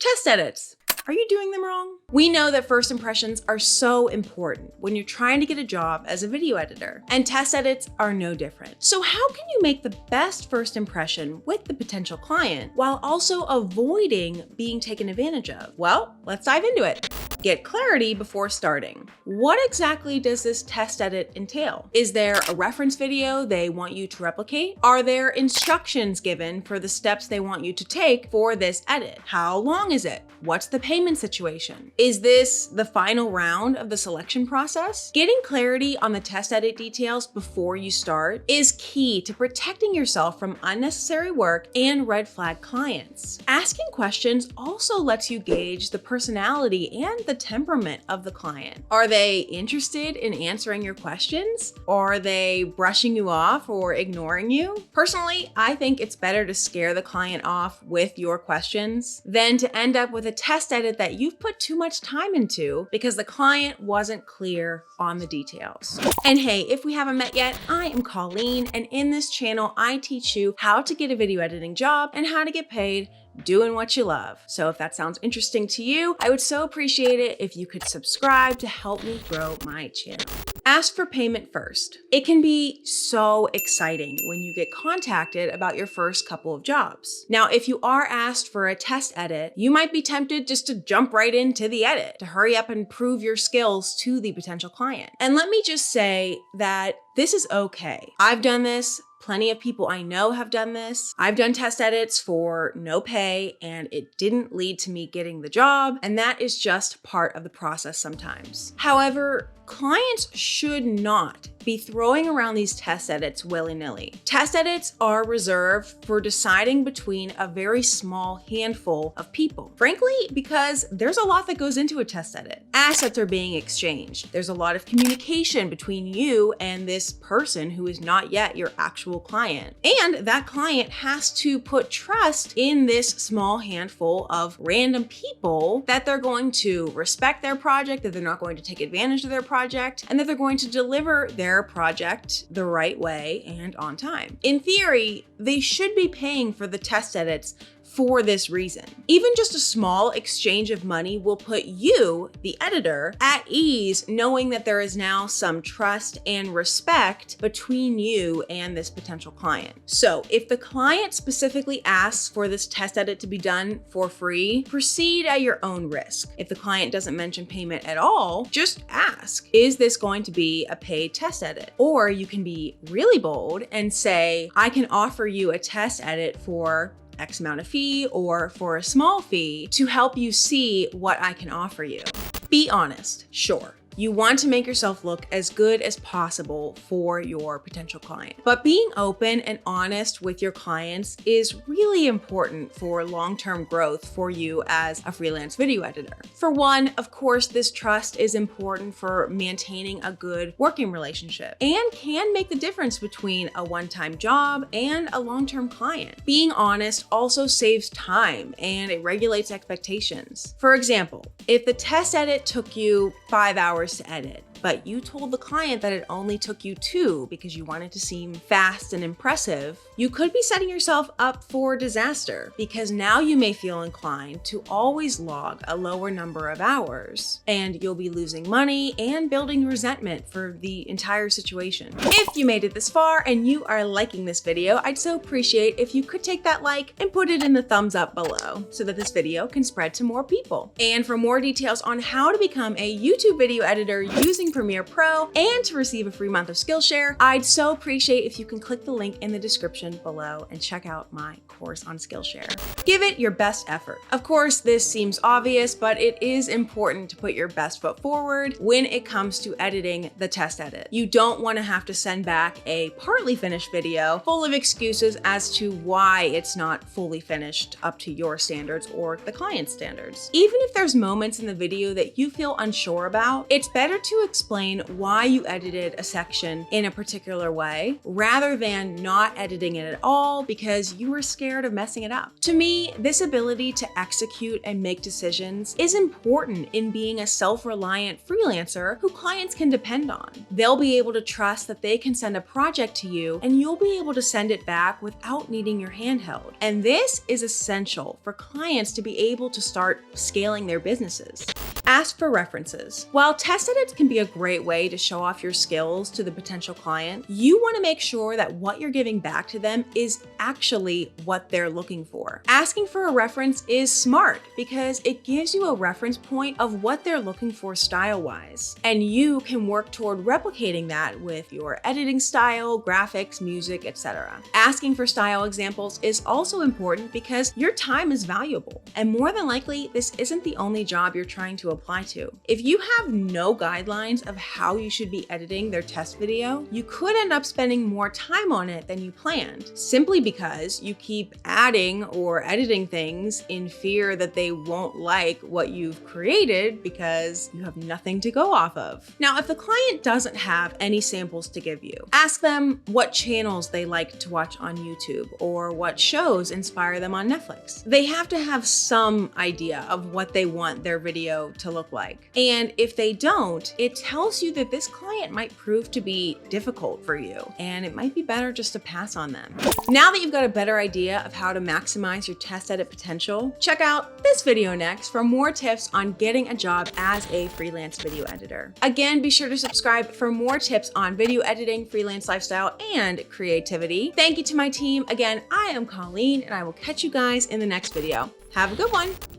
Test edits. Are you doing them wrong? We know that first impressions are so important when you're trying to get a job as a video editor, and test edits are no different. So how can you make the best first impression with the potential client while also avoiding being taken advantage of? Well, let's dive into it. Get clarity before starting. What exactly does this test edit entail? Is there a reference video they want you to replicate? Are there instructions given for the steps they want you to take for this edit? How long is it? What's the payment situation? Is this the final round of the selection process? Getting clarity on the test edit details before you start is key to protecting yourself from unnecessary work and red flag clients. Asking questions also lets you gauge the personality and the temperament of the client. Are they interested in answering your questions? Are they brushing you off or ignoring you? Personally, I think it's better to scare the client off with your questions than to end up with a test edit that you've put too much time into because the client wasn't clear on the details. And hey, if we haven't met yet, I am Colleen, and in this channel, I teach you how to get a video editing job and how to get paid doing what you love. So if that sounds interesting to you, I would so appreciate it if you could subscribe to help me grow my channel. Ask for payment first. It can be so exciting when you get contacted about your first couple of jobs. Now, if you are asked for a test edit, you might be tempted just to jump right into the edit to hurry up and prove your skills to the potential client. And let me just say that this is okay. I've done this. Plenty of people I know have done this. I've done test edits for no pay and it didn't lead to me getting the job, and that is just part of the process sometimes. However, clients should not be throwing around these test edits willy-nilly. Test edits are reserved for deciding between a very small handful of people. Frankly, because there's a lot that goes into a test edit. Assets are being exchanged. There's a lot of communication between you and this person who is not yet your actual client. And that client has to put trust in this small handful of random people that they're going to respect their project, that they're not going to take advantage of their project, and that they're going to deliver their project the right way and on time. In theory, they should be paying for the test edits for this reason. Even just a small exchange of money will put you, the editor, at ease knowing that there is now some trust and respect between you and this potential client. So if the client specifically asks for this test edit to be done for free, proceed at your own risk. If the client doesn't mention payment at all, just ask, is this going to be a paid test edit? Or you can be really bold and say, I can offer you a test edit for X amount of fee or for a small fee to help you see what I can offer you. Be honest, sure. You want to make yourself look as good as possible for your potential client. But being open and honest with your clients is really important for long-term growth for you as a freelance video editor. For one, of course, this trust is important for maintaining a good working relationship and can make the difference between a one-time job and a long-term client. Being honest also saves time and it regulates expectations. For example, if the test edit took you 5 hours to edit, but you told the client that it only took you 2 because you wanted to seem fast and impressive, you could be setting yourself up for disaster because now you may feel inclined to always log a lower number of hours and you'll be losing money and building resentment for the entire situation. If you made it this far and you are liking this video, I'd so appreciate if you could take that like and put it in the thumbs up below so that this video can spread to more people. And for more details on how to become a YouTube video editor using Premiere Pro and to receive a free month of Skillshare, I'd so appreciate if you can click the link in the description below and check out my course on Skillshare. Give it your best effort. Of course, this seems obvious, but it is important to put your best foot forward when it comes to editing the test edit. You don't want to have to send back a partly finished video full of excuses as to why it's not fully finished up to your standards or the client's standards. Even if there's moments in the video that you feel unsure about, it's better to explain why you edited a section in a particular way, rather than not editing it at all because you were scared of messing it up. To me, this ability to execute and make decisions is important in being a self-reliant freelancer who clients can depend on. They'll be able to trust that they can send a project to you and you'll be able to send it back without needing your hand held. And this is essential for clients to be able to start scaling their businesses. Ask for references. While test edits can be a great way to show off your skills to the potential client, you want to make sure that what you're giving back to them is actually what they're looking for. Asking for a reference is smart because it gives you a reference point of what they're looking for style-wise, and you can work toward replicating that with your editing style, graphics, music, etc. Asking for style examples is also important because your time is valuable, and more than likely, this isn't the only job you're trying to apply to. If you have no guidelines of how you should be editing their test video, you could end up spending more time on it than you planned, simply because you keep adding or editing things in fear that they won't like what you've created because you have nothing to go off of. Now, if the client doesn't have any samples to give you, ask them what channels they like to watch on YouTube or what shows inspire them on Netflix. They have to have some idea of what they want their video to look like. And if they don't, it tells you that this client might prove to be difficult for you, and it might be better just to pass on them. Now that you've got a better idea of how to maximize your test edit potential, check out this video next for more tips on getting a job as a freelance video editor. Again, be sure to subscribe for more tips on video editing, freelance lifestyle, and creativity. Thank you to my team. Again, I am Colleen, and I will catch you guys in the next video. Have a good one.